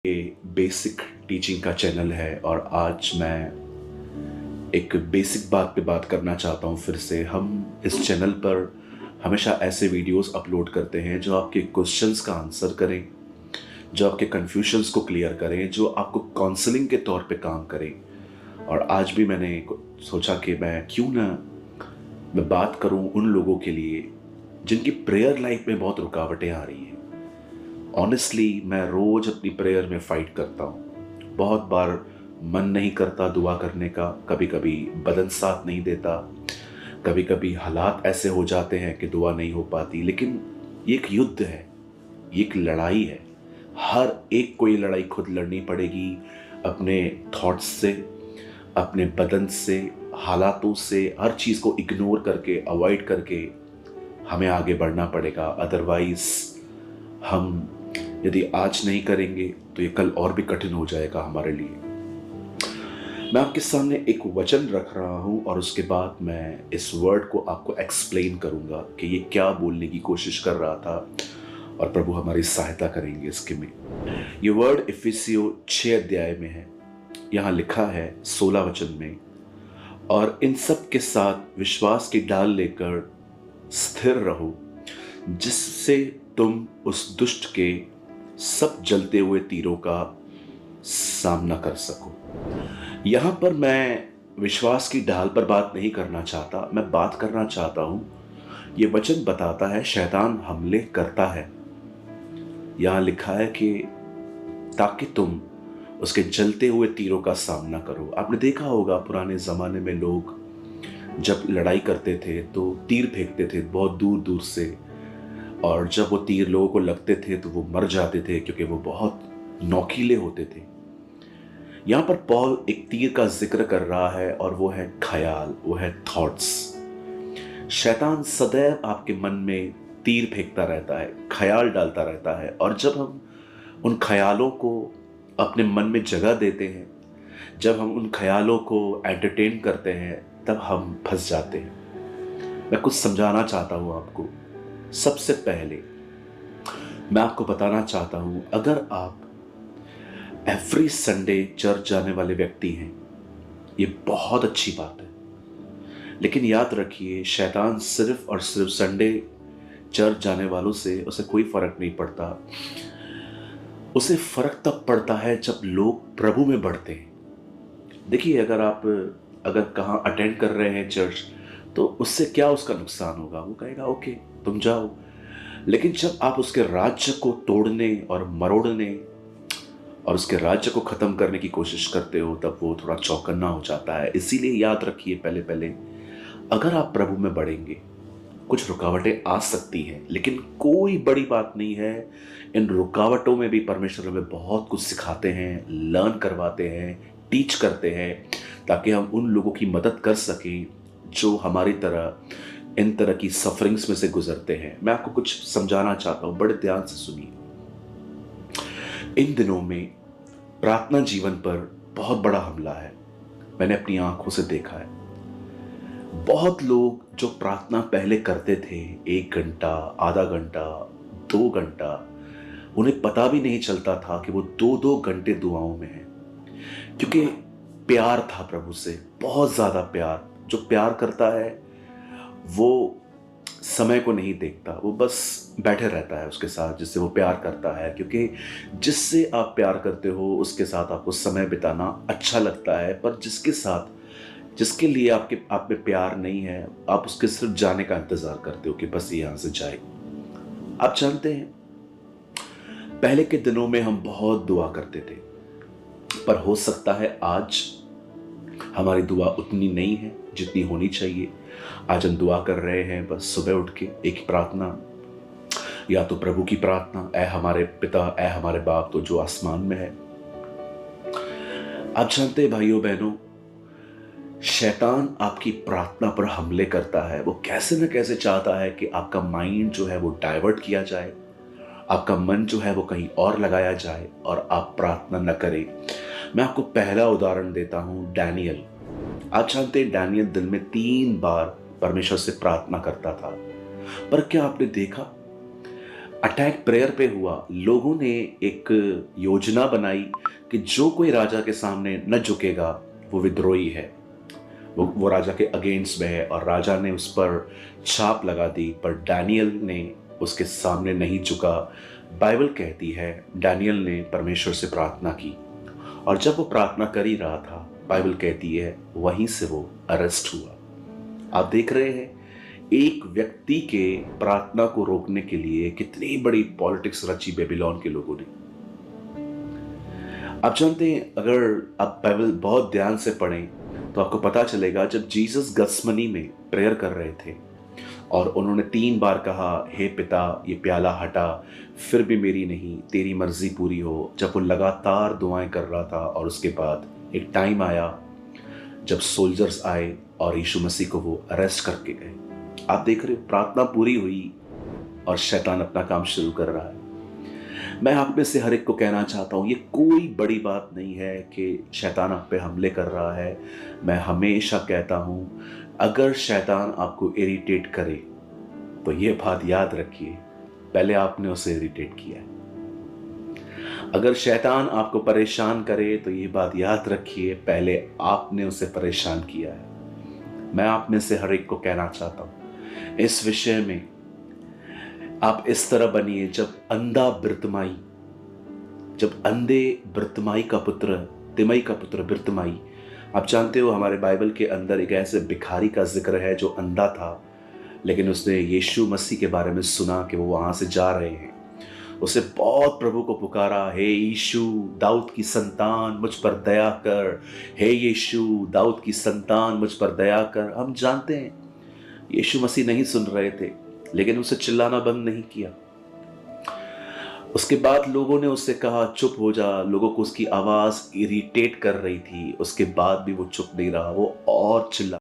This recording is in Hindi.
ये बेसिक टीचिंग का चैनल है और आज मैं एक बेसिक बात पे बात करना चाहता हूँ। फिर से हम इस चैनल पर हमेशा ऐसे वीडियोस अपलोड करते हैं जो आपके क्वेश्चंस का आंसर करें, जो आपके कन्फ्यूजन्स को क्लियर करें, जो आपको काउंसलिंग के तौर पे काम करें। और आज भी मैंने सोचा कि मैं बात करूं उन लोगों के लिए जिनकी प्रेयर लाइफ में बहुत रुकावटें आ रही हैं। ऑनेस्टली मैं रोज अपनी प्रेयर में फाइट करता हूँ। बहुत बार मन नहीं करता दुआ करने का, कभी कभी बदन साथ नहीं देता, कभी कभी हालात ऐसे हो जाते हैं कि दुआ नहीं हो पाती। लेकिन ये एक युद्ध है, ये एक लड़ाई है। हर एक को ये लड़ाई खुद लड़नी पड़ेगी, अपने थॉट्स से, अपने बदन से, हालातों से, हर चीज़ को इग्नोर करके, अवॉइड करके हमें आगे बढ़ना पड़ेगा। अदरवाइज हम यदि आज नहीं करेंगे तो ये कल और भी कठिन हो जाएगा हमारे लिए। मैं आपके सामने एक वचन रख रहा हूं और उसके बाद मैं इस वर्ड को आपको एक्सप्लेन करूंगा कि ये क्या बोलने की कोशिश कर रहा था और प्रभु हमारी सहायता करेंगे इसके में। ये वर्ड इफिसियों 6 अध्याय में है। यहाँ लिखा है 16 वचन में, और इन सब के साथ विश्वास की ढाल लेकर स्थिर रहो, जिससे तुम उस दुष्ट के सब जलते हुए तीरों का सामना कर सको। यहां पर मैं विश्वास की ढाल पर बात नहीं करना चाहता, मैं बात करना चाहता हूं, यह वचन बताता है शैतान हमले करता है। यहां लिखा है कि ताकि तुम उसके जलते हुए तीरों का सामना करो। आपने देखा होगा पुराने जमाने में लोग जब लड़ाई करते थे तो तीर फेंकते थे बहुत दूर दूर से, और जब वो तीर लोगों को लगते थे तो वो मर जाते थे क्योंकि वो बहुत नौकीले होते थे। यहां पर पॉल एक तीर का जिक्र कर रहा है और वो है ख्याल, वो है थॉट्स। शैतान सदैव आपके मन में तीर फेंकता रहता है, ख्याल डालता रहता है, और जब हम उन ख्यालों को अपने मन में जगह देते हैं, जब हम उन ख्यालों को एंटरटेन करते हैं, तब हम फंस जाते हैं। मैं कुछ समझाना चाहता हूं आपको। सबसे पहले मैं आपको बताना चाहता हूं, अगर आप एवरी संडे चर्च जाने वाले व्यक्ति हैं, ये बहुत अच्छी बात है। लेकिन याद रखिए, शैतान सिर्फ और सिर्फ संडे चर्च जाने वालों से उसे कोई फर्क नहीं पड़ता। उसे फर्क तब पड़ता है जब लोग प्रभु में बढ़ते हैं। देखिए, अगर कहाँ अटेंड कर रहे हैं चर्च, तो उससे क्या उसका नुकसान होगा? वो कहेगा ओके तुम जाओ। लेकिन जब आप उसके राज्य को तोड़ने और मरोड़ने और उसके राज्य को खत्म करने की कोशिश करते हो, तब वो थोड़ा चौकन्ना हो जाता है। इसीलिए याद रखिए, पहले अगर आप प्रभु में बढ़ेंगे, कुछ रुकावटें आ सकती हैं, लेकिन कोई बड़ी बात नहीं है। इन रुकावटों में भी परमेश्वर हमें बहुत कुछ सिखाते हैं, लर्न करवाते हैं, टीच करते हैं, ताकि हम उन लोगों की मदद कर सकें जो हमारी तरह इन तरह की सफरिंग्स में से गुजरते हैं। मैं आपको कुछ समझाना चाहता हूं, बड़े ध्यान से सुनिए। इन दिनों में प्रार्थना जीवन पर बहुत बड़ा हमला है। मैंने अपनी आंखों से देखा है। बहुत लोग जो प्रार्थना पहले करते थे 1 घंटा, आधा घंटा, 2 घंटा, उन्हें पता भी नहीं चलता था कि वो 2-2 घंटे दुआओं में हैं, क्योंकि प्यार था प्रभु से, बहुत ज्यादा प्यार। जो प्यार करता है वो समय को नहीं देखता, वो बस बैठे रहता है उसके साथ जिससे वो प्यार करता है, क्योंकि जिससे आप प्यार करते हो उसके साथ आपको समय बिताना अच्छा लगता है। पर जिसके लिए आप में प्यार नहीं है, आप उसके सिर्फ जाने का इंतजार करते हो कि बस ये यहां से जाए। आप जानते हैं, पहले के दिनों में हम बहुत दुआ करते थे, पर हो सकता है आज हमारी दुआ उतनी नहीं है जितनी होनी चाहिए। आज हम दुआ कर रहे हैं बस सुबह उठ के एक प्रार्थना, या तो प्रभु की प्रार्थना, ऐ हमारे पिता, ऐ हमारे बाप तो जो आसमान में है। आप जानते हैं भाइयों बहनों, शैतान आपकी प्रार्थना पर हमले करता है। वो कैसे न कैसे चाहता है कि आपका माइंड जो है वो डाइवर्ट किया जाए, आपका मन जो है वो कहीं और लगाया जाए और आप प्रार्थना न करें। मैं आपको पहला उदाहरण देता हूं, डैनियल। आप जानते हैं डैनियल दिन में 3 बार परमेश्वर से प्रार्थना करता था, पर क्या आपने देखा अटैक प्रेयर पे हुआ। लोगों ने एक योजना बनाई कि जो कोई राजा के सामने न झुकेगा वो विद्रोही है, वो राजा के अगेंस्ट में है, और राजा ने उस पर छाप लगा दी। पर डैनियल ने उसके सामने नहीं झुका। बाइबल कहती है डैनियल ने परमेश्वर से प्रार्थना की, और जब वो प्रार्थना कर ही रहा था, बाइबल कहती है वहीं से वो अरेस्ट हुआ। आप देख रहे हैं एक व्यक्ति के प्रार्थना को रोकने के लिए कितनी बड़ी पॉलिटिक्स रची बेबीलोन के लोगों ने। आप जानते हैं, अगर आप बाइबल बहुत ध्यान से पढ़ें तो आपको पता चलेगा, जब जीसस गत्समनी में प्रेयर कर रहे थे और उन्होंने 3 बार कहा, हे पिता ये प्याला हटा, फिर भी मेरी नहीं तेरी मर्जी पूरी हो। जब वो लगातार दुआएं कर रहा था, और उसके बाद एक टाइम आया जब सोल्जर्स आए और यीशु मसीह को वो अरेस्ट करके गए। आप देख रहे हो, प्रार्थना पूरी हुई और शैतान अपना काम शुरू कर रहा है। मैं आप में से हर एक को कहना चाहता हूं, ये कोई बड़ी बात नहीं है कि शैतान आप पे हमले कर रहा है। मैं हमेशा कहता हूं, अगर शैतान आपको इरिटेट करे तो ये बात याद रखिए, पहले आपने उसे इरिटेट किया है। अगर शैतान आपको परेशान करे तो ये बात याद रखिए, पहले आपने उसे परेशान किया है। मैं आप में से हर एक को कहना चाहता हूं, इस विषय में आप इस तरह बनिए, जब अंधे ब्रतमाई का पुत्र, तिमई का पुत्र ब्रतमाई। आप जानते हो हमारे बाइबल के अंदर एक ऐसे भिखारी का जिक्र है जो अंधा था, लेकिन उसने यीशु मसीह के बारे में सुना कि वो वहां से जा रहे हैं। उसे बहुत प्रभु को पुकारा, हे यीशु दाऊद की संतान मुझ पर दया कर, हे यीशु दाऊद की संतान मुझ पर दया कर। हम जानते हैं यीशु मसीह नहीं सुन रहे थे, लेकिन उसे चिल्लाना बंद नहीं किया। उसके बाद लोगों ने उससे कहा चुप हो जा, लोगों को उसकी आवाज इरिटेट कर रही थी। उसके बाद भी वो चुप नहीं रहा, वो और चिल्ला